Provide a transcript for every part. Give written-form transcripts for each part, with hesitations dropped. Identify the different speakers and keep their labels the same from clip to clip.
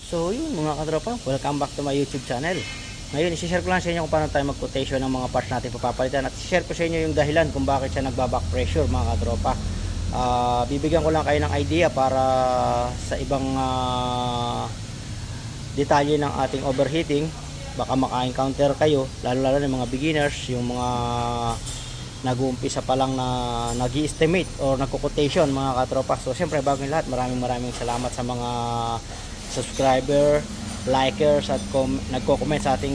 Speaker 1: So yun mga katropa, welcome back to my YouTube channel. Ngayon isi-share ko lang sa inyo kung paano tayo mag-quotation ng mga parts natin papapalitan, at i-share ko sa inyo yung dahilan kung bakit siya nagba-back pressure mga katropa. Bibigyan ko lang kayo ng idea para sa ibang detalye ng ating overheating. Baka maka-encounter kayo, lalo ng mga beginners, yung mga nag-uumpisa pa lang na nag-i-estimate or nagko-quotation mga katropa. So siyempre bago yung lahat, maraming salamat sa mga subscriber, likers at nagko-comment sa ating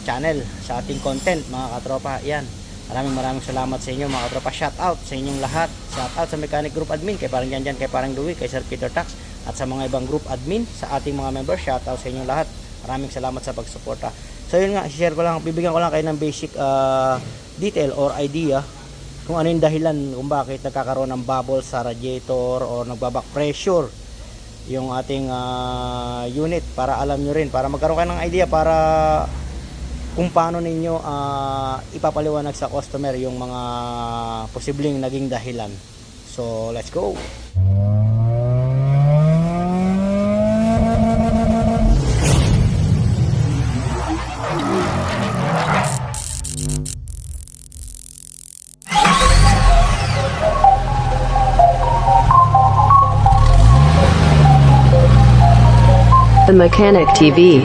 Speaker 1: channel, sa ating content mga katropa. Yan, maraming salamat sa inyo mga katropa. Shout out sa inyong lahat. Shout out sa Mechanic Group Admin, kay parang Janjan, kay parang Louie, kay Sir Peter Tax, at sa mga ibang group admin, sa ating mga members. Shout out sa inyong lahat. Maraming salamat sa pagsuporta. So yun nga, share ko lang, bibigyan ko lang kayo ng basic detail or idea kung ano yung dahilan kung bakit nagkakaroon ng bubble sa radiator or nagbaback pressure yung ating unit, para alam nyo rin, para magkaroon kayo ng idea para kung paano ninyo ipapaliwanag sa customer yung mga posibleng naging dahilan. So let's go.
Speaker 2: The Mechanic TV.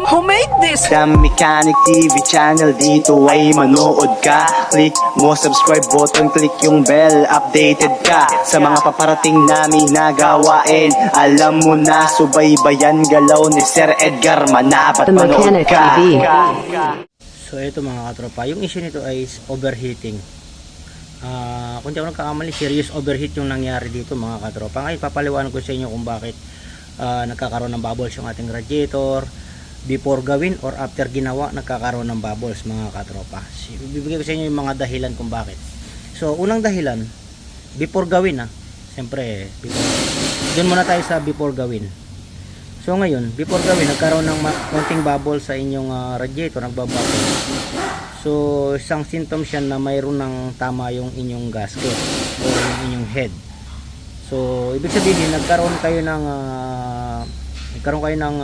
Speaker 3: Who made this?
Speaker 4: The Mechanic TV channel, dito ay manood ka. Click mo subscribe button, click yung bell, updated ka sa mga paparating namin na gawain. Alam mo na, subaybayan galaw ni Sir Edgar, manapat
Speaker 2: The
Speaker 4: manood
Speaker 2: Mechanic
Speaker 4: ka.
Speaker 2: TV.
Speaker 1: So ito mga katropa, yung issue nito ay overheating. Kung di ako nagkakamali, serious overheat yung nangyari dito mga katropa. Ngayon papaliwanag ko sa inyo kung bakit nagkakaroon ng bubbles yung ating radiator, before gawin or after ginawa nagkakaroon ng bubbles mga katropa. Bibigay ko sa inyo yung mga dahilan kung bakit. So unang dahilan, before gawin siyempre doon muna tayo sa before gawin. So ngayon, before gawin nagkaroon ng konting bubble sa inyong radiator, nagbabubble. So isang symptoms yan na mayroon ng tama yung inyong gasket o yung inyong head. So ibig sabihin nagkaroon kayo ng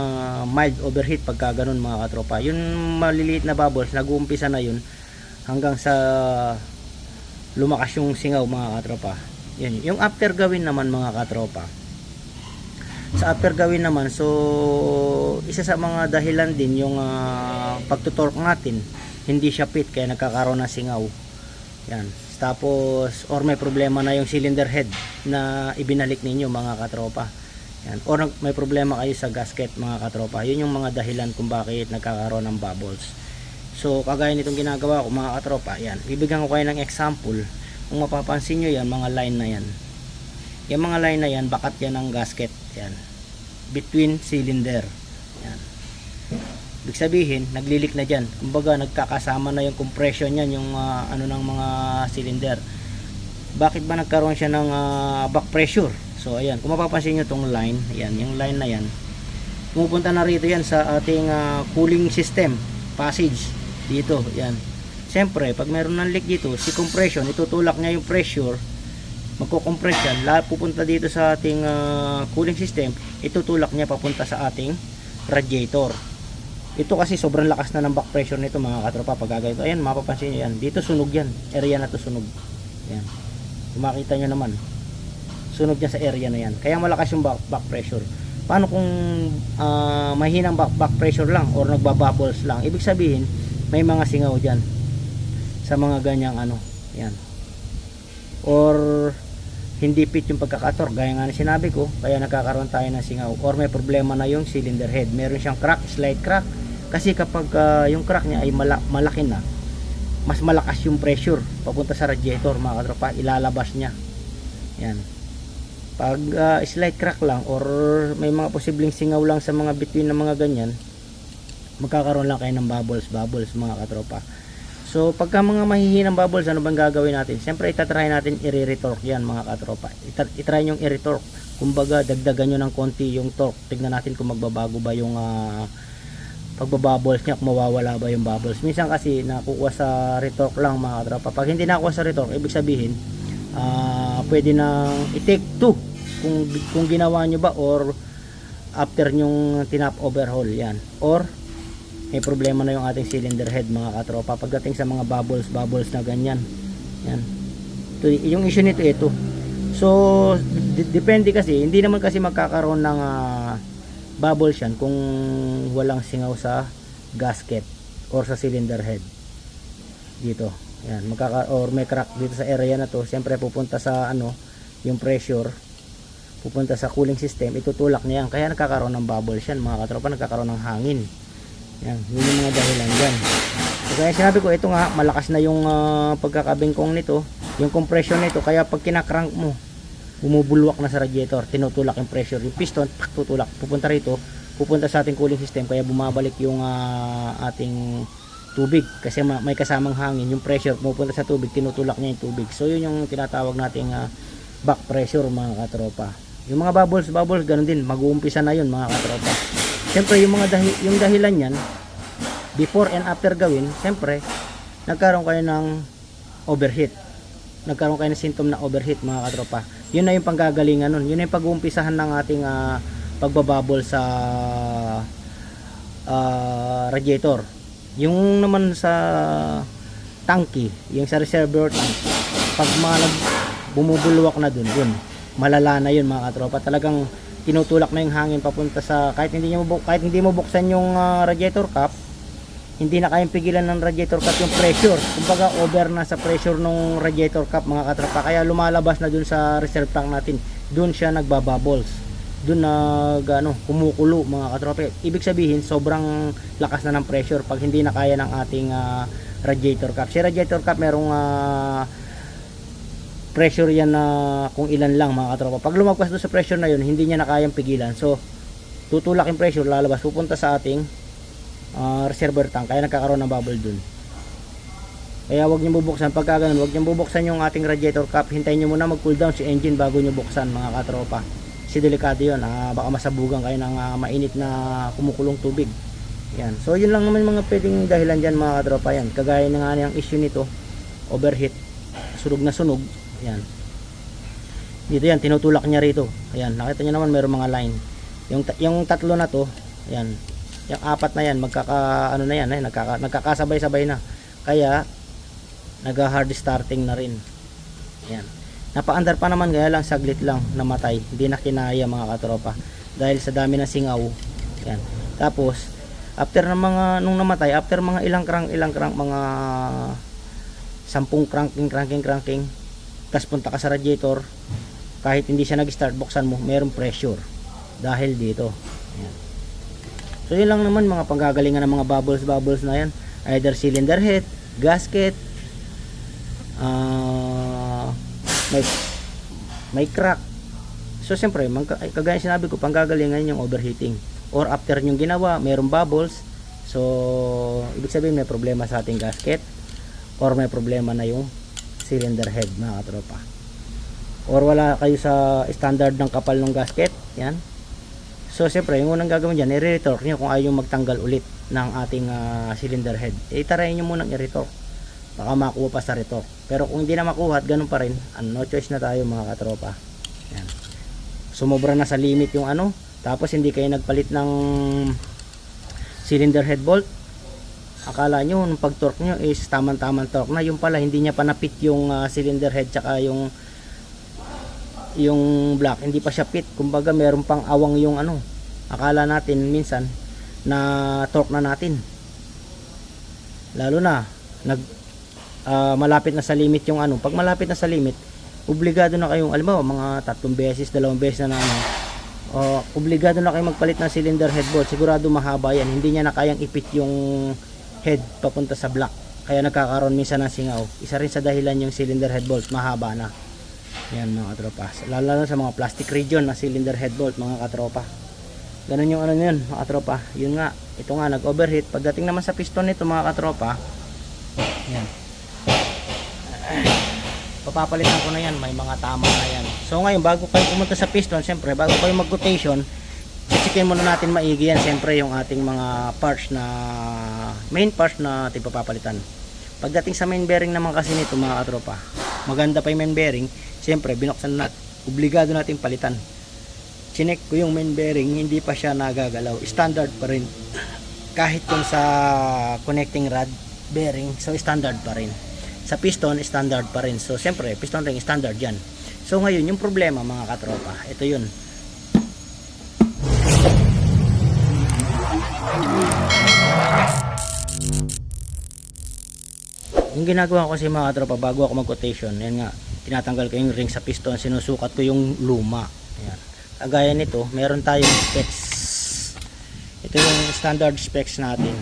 Speaker 1: mild overheat pagka ganun mga katropa. Yung maliliit na bubbles, nag-uumpisa na yun hanggang sa lumakas yung singaw mga katropa. Yan. Yung after gawin naman mga katropa, sa after gawin naman, so isa sa mga dahilan din yung pagtutorque natin, hindi siya fit kaya nagkakaroon ng singaw. Yan. Tapos or may problema na yung cylinder head na ibinalik ninyo mga katropa. Yan. Or may problema kayo sa gasket mga katropa. Yun yung mga dahilan kung bakit nagkakaroon ng bubbles. So kagaya nitong ginagawa ko mga katropa, yan, bibigyan ko kayo ng example. Kung mapapansin nyo yan, mga line na yan, yung mga line na yan, bakat yan ng gasket, yan, between cylinder. Yan. Ibig sabihin, naglilik na dyan. Kumbaga, nagkakasama na yung compression yan, yung ng mga cylinder. Bakit ba nagkaroon siya ng back pressure? So, ayan, kung mapapansin nyo itong line, ayan, yung line na yan, pumupunta na rito yan sa ating cooling system, passage, dito, yan. Siyempre, pag meron ng leak dito, si compression, itutulak niya yung pressure, magko-compress yan, pupunta dito sa ating cooling system, itutulak niya papunta sa ating radiator. Ito kasi sobrang lakas na ng back pressure nito mga katropa pag gagawin. Ayan, mapapansin nyo yan. Dito sunog yan. Area na to sunog. Ayan. Kung makita nyo naman, sunog yan sa area na yan. Kaya malakas yung back pressure. Paano kung mahinang back pressure lang or nagbabubbles lang? Ibig sabihin, may mga singaw dyan sa mga ganyang yan. Or hindi fit yung pagkakator, gaya nga na sinabi ko, kaya nagkakaroon tayo ng singaw. Or may problema na yung cylinder head, meron siyang crack, slight crack. Kasi kapag yung crack niya ay malaki na, mas malakas yung pressure papunta sa radiator mga katropa, ilalabas niya. Yan. Pag slight crack lang or may mga posibleng singaw lang sa mga between ng mga ganyan, magkakaroon lang kayo ng bubbles mga katropa. So pagka mga mahihinang bubbles, ano bang gagawin natin? Siyempre itatry natin i-retorque yan mga katropa. Itry nyo i-retorque. Kumbaga dagdagan nyo ng konti yung torque. Tignan natin kung magbabago ba yung pagbabubbles niya, kung mawawala ba yung bubbles. Minsan kasi nakukuha sa retorque lang mga katropa. Pag hindi nakuha sa retorque, ibig sabihin pwede na i-take 2 kung ginawa nyo ba or after nyong tinap overhaul yan, or may problema na yung ating cylinder head mga katropa pagdating sa mga bubbles na ganyan. Yan. Ito, yung issue nito ito. So depende kasi, hindi naman kasi magkakaroon ng bubbles yan kung walang singaw sa gasket or sa cylinder head dito. Yan, or may crack dito sa area na to. Siyempre pupunta sa yung pressure, pupunta sa cooling system, itutulak niya yan, kaya nagkakaroon ng bubbles yan mga katropa, nagkakaroon ng hangin. Yan, yun yung mga dahilan dyan. So, kaya sinabi ko, ito nga, malakas na yung pagkakabingkong nito, yung compression nito, kaya pag kinakrank mo, bumubulwak na sa radiator, tinutulak yung pressure, yung piston, tutulak, pupunta rito, pupunta sa ating cooling system, kaya bumabalik yung ating tubig, kasi may kasamang hangin, yung pressure, pupunta sa tubig, tinutulak niya yung tubig. So yun yung tinatawag nating back pressure mga katropa. Yung mga bubbles, ganun din, mag-uumpisa na yun mga katropa. Siyempre yung yung dahilan yan, before and after gawin, siyempre nagkaroon kayo ng overheat, nagkaroon kayo ng symptom na overheat mga katropa. Yun na yung panggagalingan nun, yun na yung pag-uumpisahan ng ating pagbabubble sa radiator. Yung naman sa tanki, yung sa reservoir tank, pag bumubulwak na dun, malala na yun mga katropa. Talagang tinutulak na yung hangin papunta sa, kahit hindi mo buksan yung radiator cap, hindi na kayang pigilan ng radiator cap yung pressure. Kumbaga over na sa pressure ng radiator cap mga katropa, kaya lumalabas na dun sa reserve tank natin, dun siya nagbabubbles, dun kumukulo mga katropa. Ibig sabihin sobrang lakas na ng pressure pag hindi na kaya ng ating radiator cap. Si radiator cap merong pressure yan na kung ilan lang mga katropa. Pag lumagpas doon sa pressure na yun, hindi niya na kayang pigilan. So tutulak yung pressure, lalabas, pupunta sa ating reservoir tank, kaya nagkakaroon ng bubble dun. Kaya wag niyo bubuksan, pagka ganun, wag niyo bubuksan yung ating radiator cap. Hintayin niyo muna mag cool down si engine bago niyo buksan mga katropa. Kasi delikado yun, baka masabugan kayo ng mainit na kumukulong tubig. Yan. So yun lang naman mga pwedeng dahilan dyan mga katropa. Yan, kagaya na nga yung issue nito, overheat, sunog na sunog. Yan. Dito yan, tinutulak niya rito. Ayan, nakita niyo naman mayroong mga line. Yung tatlo na to, ayan, yung apat na yan, nagkakasabay-sabay na. Kaya nag-hard starting na rin. Ayan. Napaandar pa naman, kaya lang saglit lang namatay. Hindi na kinaya mga katropa dahil sa dami ng singaw. Ayan. Tapos after nung namatay, after mga ilang crank, mga 10 cranking, tapos punta ka sa radiator, kahit hindi siya nag-start, buksan mo, mayroong pressure dahil dito. Ayan. So yun lang naman mga panggagalingan ng mga bubbles na yan, either cylinder head, gasket, may crack. So siyempre, kagaya sinabi ko, panggagalingan yung overheating, or after yung ginawa, mayroong bubbles. So ibig sabihin may problema sa ating gasket, or may problema na yung cylinder head mga katropa, or wala kayo sa standard ng kapal ng gasket. Yan. So siyempre yung unang gagawin dyan, i-retorque nyo kung ayaw magtanggal ulit ng ating cylinder head. Itarayin nyo munang i-retorque, baka makuha pa sa retorque. Pero kung hindi na makuha at ganun pa rin, no choice na tayo mga katropa. Yan. Sumobra na sa limit yung tapos hindi kayo nagpalit ng cylinder head bolt. Akala nyo nung pag torque nyo is tamang-tamang torque na, yung pala hindi niya pa napit yung cylinder head tsaka yung block, hindi pa siya pit. Kumbaga meron pang awang yung akala natin minsan na torque na natin, lalo na malapit na sa limit yung pag malapit na sa limit, obligado na kayong mga 3 beses, 2 beses na obligado na kayong magpalit ng cylinder head bolt. Sigurado mahaba yan, hindi niya na kayang ipit yung head papunta sa block, kaya nagkakaroon minsan ng singaw. Isa rin sa dahilan yung cylinder head bolt, mahaba na. Yan mga katropa, lalo na sa mga plastic region na cylinder head bolt mga katropa. Ganun yung yun mga katropa. Yun nga, ito nga nag-overheat. Pagdating naman sa piston nito mga katropa, yan, papapalitan ko na yan, may mga tama na yan. So ngayon, bago kayo pumunta sa piston, siyempre bago kayo mag-rotation, checkin muna natin maigi yan, siyempre yung ating mga parts na main parts na ating papapalitan. Pagdating sa main bearing naman kasi nito mga katropa, maganda pa yung main bearing, siyempre binuksan na, obligado natin palitan. Chinek ko yung main bearing, hindi pa siya nagagalaw, standard pa rin. Kahit kung sa connecting rod bearing, so standard pa rin. Sa piston, standard pa rin. So siyempre, piston ring standard yan. So ngayon, yung problema mga katropa, ito yun. Yung ginagawa ko kasi mga katropa, bago ako mag-quotation, yan nga, tinatanggal ko yung ring sa piston, sinusukat ko yung luma. Ayan. Kagaya nito, meron tayong specs. Ito yung standard specs natin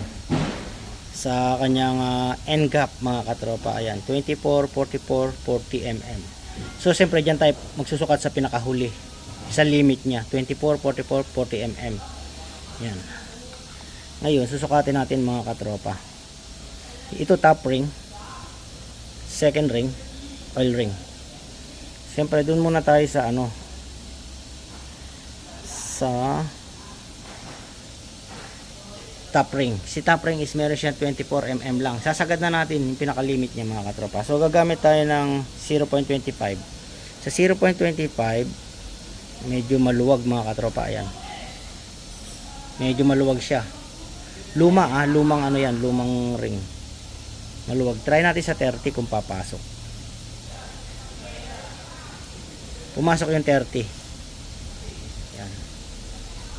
Speaker 1: sa kanyang N-gap mga katropa. Ayan, 24, 44, 40 mm. So siyempre dyan tayo magsusukat sa pinakahuli, sa limit niya, 24, 44, 40 mm. Yan. Ngayon susukatin natin mga katropa. Ito top ring, second ring, oil ring. Siyempre dun muna tayo sa ano, sa top ring. Si top ring is meron siya 24 mm lang. Sasagad na natin yung pinakalimit niya mga katropa. So gagamit tayo ng 0.25. Sa 0.25 medyo maluwag mga katropa. Ayan, medyo maluwag siya. Lumang ano yan, lumang ring, maluwag. Try natin sa 30 kung papasok. Pumasok yung 30. Yan.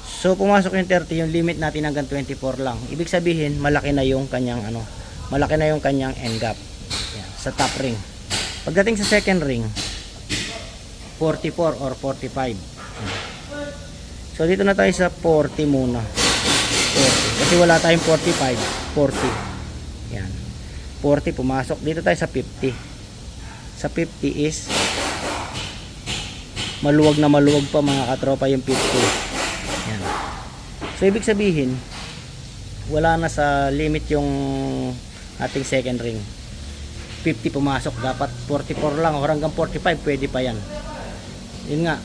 Speaker 1: So pumasok yung 30, yung limit natin hanggang 24 lang. Ibig sabihin malaki na yung kanyang ano, malaki na yung kanyang N-gap. Yan, sa top ring. Pagdating sa second ring, 44 or 45. Yan. So dito na tayo sa 40 muna. 40. Kasi wala tayong 45, 40. Yan. 40 pumasok. Dito tayo sa 50. Sa 50 is maluwag na maluwag pa mga katropa yung 50. Yan. So ibig sabihin wala na sa limit yung ating second ring. 50 pumasok, dapat 44 lang or hanggang 45 pwede pa yan. Yun nga,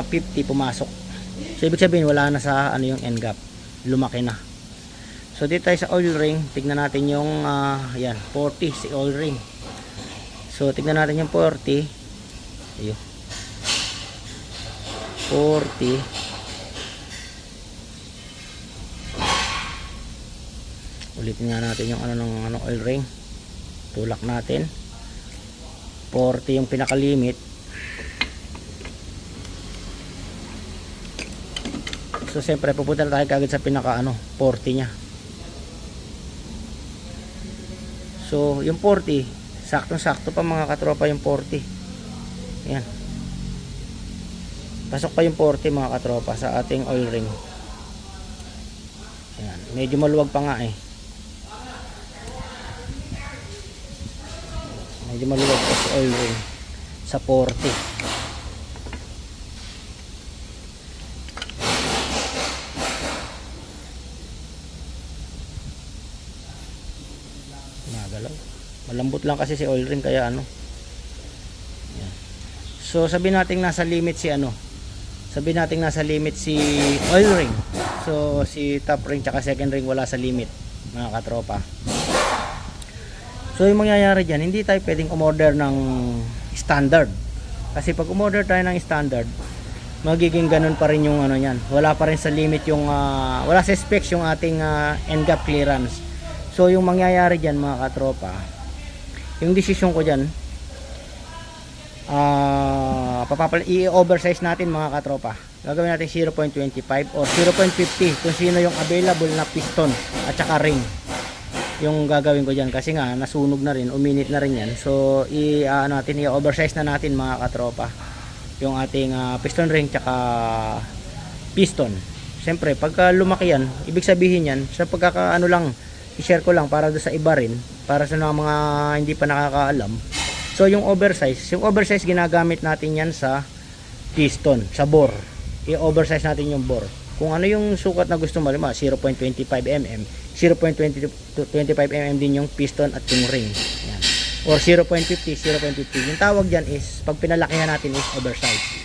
Speaker 1: 50 pumasok. So ibig sabihin wala na sa ano yung N-gap, lumaki na. So dito tayo sa oil ring, tignan natin yung yan, 40 si oil ring. So tignan natin yung 40. Ayun, 40. Ulitin nga natin yung ano ng ano, oil ring. Tulak natin. 40 yung pinakalimit. So siyempre pupunta na tayo kagad sa pinaka ano, 40 nya. So yung 40, saktong-sakto pa mga katropa yung 40. Yan. Pasok pa yung 40 mga katropa sa ating oil ring. Ayan. Medyo maluwag pa nga eh. Medyo maluwag pa sa oil ring sa 40. Nagalaw. Malambot lang kasi si oil ring kaya ano. Ayan. So sabihin natin nasa limit si ano. Sabihin natin nasa limit si oil ring. So si top ring tsaka second ring wala sa limit mga katropa. So yung mangyayari dyan, hindi tayo pwedeng umorder ng standard. Kasi pag umorder tayo ng standard, magiging ganun pa rin yung ano yan. Wala pa rin sa limit yung wala sa specs yung ating N-gap clearance. So yung mangyayari dyan mga katropa, yung desisyon ko dyan, i-oversize natin mga katropa. Gagawin natin 0.25 or 0.50 kung sino yung available na piston at saka ring yung gagawin ko dyan. Kasi nga nasunog na rin, uminit na rin yan. So i-oversize na natin mga katropa yung ating piston ring tsaka piston. Siyempre pagka lumaki yan, ibig sabihin yan sa pagkakaano lang, i-share ko lang para do sa iba rin, para sa mga hindi pa nakakaalam. So yung oversize ginagamit natin yan sa piston, sa bore. I-oversize natin yung bore. Kung ano yung sukat na gusto mo, 0.25 mm, 0.25 mm din yung piston at yung ring. Yan. Or 0.50, 0.50. Yung tawag dyan is, pag pinalakihan natin is oversize.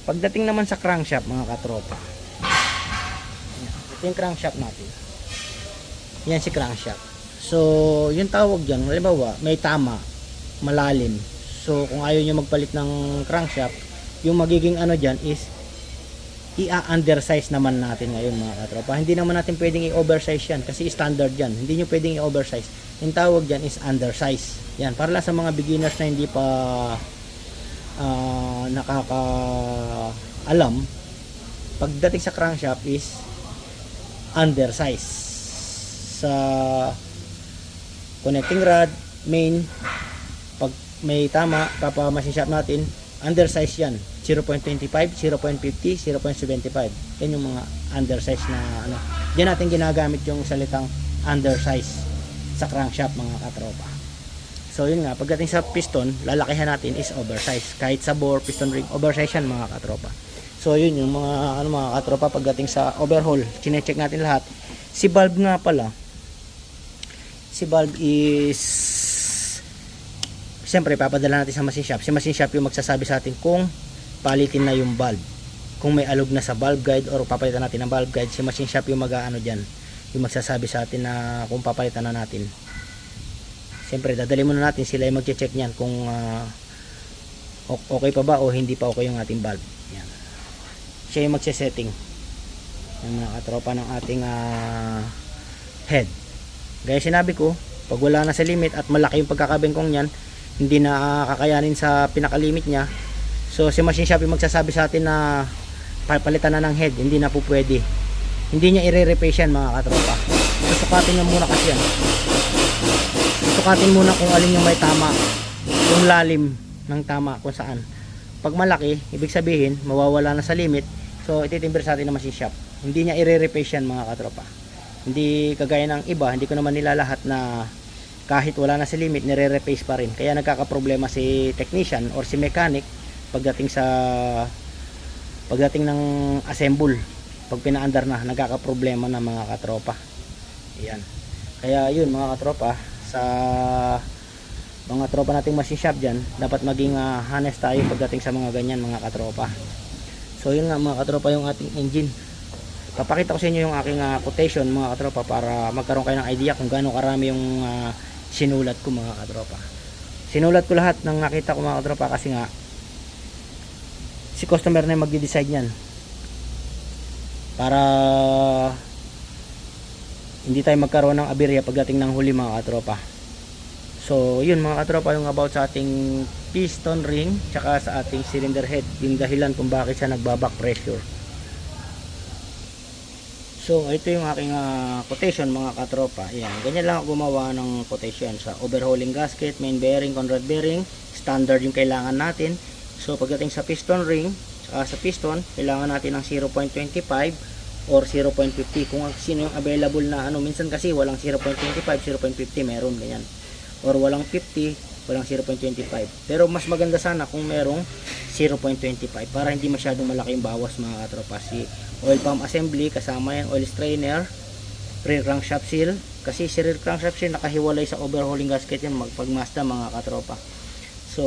Speaker 1: Pagdating naman sa crankshaft mga katropa. Yan. Ito yung crankshaft natin. Yan si crankshaft. So yung tawag dyan, halimbawa may tama, malalim. So kung ayaw nyo magpalit ng crankshaft, yung magiging ano dyan is i-undersize naman natin ngayon mga katropa. Hindi naman natin pwedeng i-oversize yan kasi standard yan. Hindi nyo pwedeng i-oversize. Yung tawag dyan is undersize. Yan, para lang sa mga beginners na hindi pa nakakaalam, pagdating sa crankshaft is undersize. Sa connecting rod, main, pag may tama, machine shop natin, undersize yan. 0.25, 0.50, 0.75. Yan yung mga undersize na ano. Diyan natin ginagamit yung salitang undersize sa crankshaft mga katropa. So yun nga, pagdating sa piston, lalakihan natin is oversize. Kahit sa bore, piston ring, oversize yan mga katropa. So yun yung mga ano mga katropa, pagdating sa overhaul, chine-check natin lahat. Si valve nga pala, si valve is siyempre papadala natin sa machine shop. Si machine shop yung magsasabi sa atin kung palitin na yung valve, kung may alog na sa valve guide or papalitan natin ng valve guide. Si machine shop yung mag-ano dyan, yung magsasabi sa atin na kung papalitan na natin. Siyempre dadali muna natin, sila yung mag-check nyan kung okay pa ba o hindi pa okay yung ating valve. Yan. Siya yung magse-setting yung mga katropa ng ating head. Gaya sinabi ko, pag wala na sa limit at malaki yung pagkakabengkong nyan, hindi na kakayanin sa pinakalimit niya, so si machine shop yung magsasabi sa atin na palitan na ng head, hindi na po pwede. Hindi niya i-replace yan mga katropa. Susukatin niya muna kasi yan. Susukatin muna kung alin yung may tama, yung lalim ng tama kung saan. Pag malaki, ibig sabihin mawawala na sa limit, so ititimbre sa atin ng machine shop. Hindi niya i-replace yan mga katropa. Hindi kagaya ng iba, hindi ko naman nilalahat na kahit wala na sa limit, nire-replace pa rin. Kaya nagkakaproblema si technician or si mechanic pagdating ng assemble. Pag pinaandar na, nagkakaproblema na mga katropa. Ayan. Kaya yun mga katropa, sa mga tropa nating machine shop dyan, dapat maging honest tayo pagdating sa mga ganyan mga katropa. So yun nga mga katropa yung ating engine. Papakita ko sa inyo yung aking quotation mga katropa para magkaroon kayo ng idea kung gaano karami yung sinulat ko mga katropa. Sinulat ko lahat ng nakita ko mga katropa kasi nga si customer na yung magde-decide niyan para hindi tayo magkaroon ng aberya pagdating ng huli mga katropa. So yun mga katropa yung about sa ating piston ring tsaka sa ating cylinder head, yung dahilan kung bakit siya nagbaback pressure. So ito yung aking quotation mga katropa. Ayan, ganyan lang ako gumawa ng quotation sa overhauling gasket, main bearing, conrod bearing, standard yung kailangan natin. So pagdating sa piston ring saka sa piston, kailangan natin ng 0.25 or 0.50 kung sino yung available na ano. Minsan kasi walang 0.25, 0.50 meron ganyan, or walang 50, walang 0.25. Pero mas maganda sana kung merong 0.25 para hindi masyadong malaki yung bawas mga katropa. Si oil pump assembly kasama yan, oil strainer, rear crankshaft seal, kasi si rear crankshaft seal nakahiwalay sa overhauling gasket yan pag Mazda mga katropa. So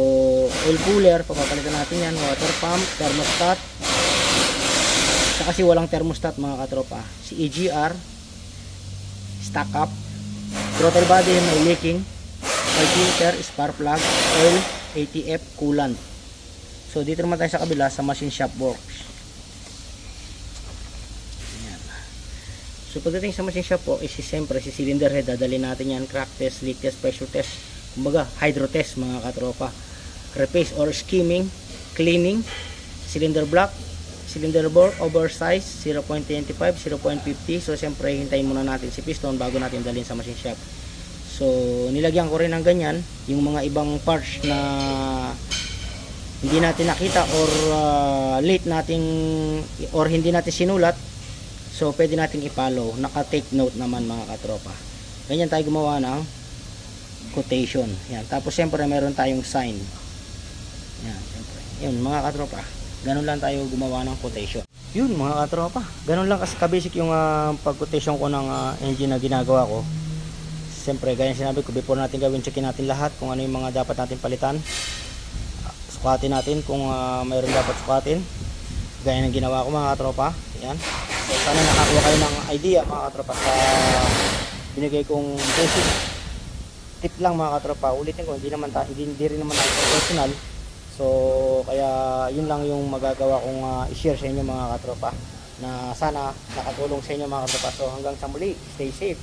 Speaker 1: oil cooler, papapalitan natin yan, water pump, thermostat, kasi walang thermostat mga katropa. Si EGR, stack up, throttle body may leaking, oil filter, spark plug, oil, ATF, coolant. So dito naman tayo sa kabila sa machine shop works. Ayan. So pagdating sa machine shop po, siyempre si cylinder head, dadali natin yan, crack test, leak test, pressure test, kumbaga hydro test mga katropa, replace or skimming, cleaning, cylinder block, cylinder bore, oversize, 0.25, 0.50. So siyempre hintayin muna natin si piston bago natin dalhin sa machine shop. So nilagyan ko rin ng ganyan yung mga ibang parts na hindi natin nakita or late nating or hindi natin sinulat. So pwede natin i-follow, naka-take note naman mga katropa. Ganyan tayo gumawa ng quotation. Yan. Tapos siyempre meron tayong sign. Yan, siyempre. Yun mga katropa. Ganun lang tayo gumawa ng quotation. Yun mga katropa. Ganun lang kasi ka-basic yung pag-quotation ko ng engine na ginagawa ko. Siyempre, gaya sinabi ko, before natin gawin, checkin natin lahat kung ano yung mga dapat natin palitan. Sukatin natin kung mayroon dapat sukatin. Gaya ng ginawa ko mga katropa. Yan. So, sana nakakuha kayo ng idea mga katropa sa binigay kong basic tip lang mga katropa. Ulitin ko, hindi rin naman ako professional. So kaya yun lang yung magagawa kong i-share sa inyo mga katropa, na sana nakatulong sa inyo mga katropa. So hanggang sa muli, stay safe.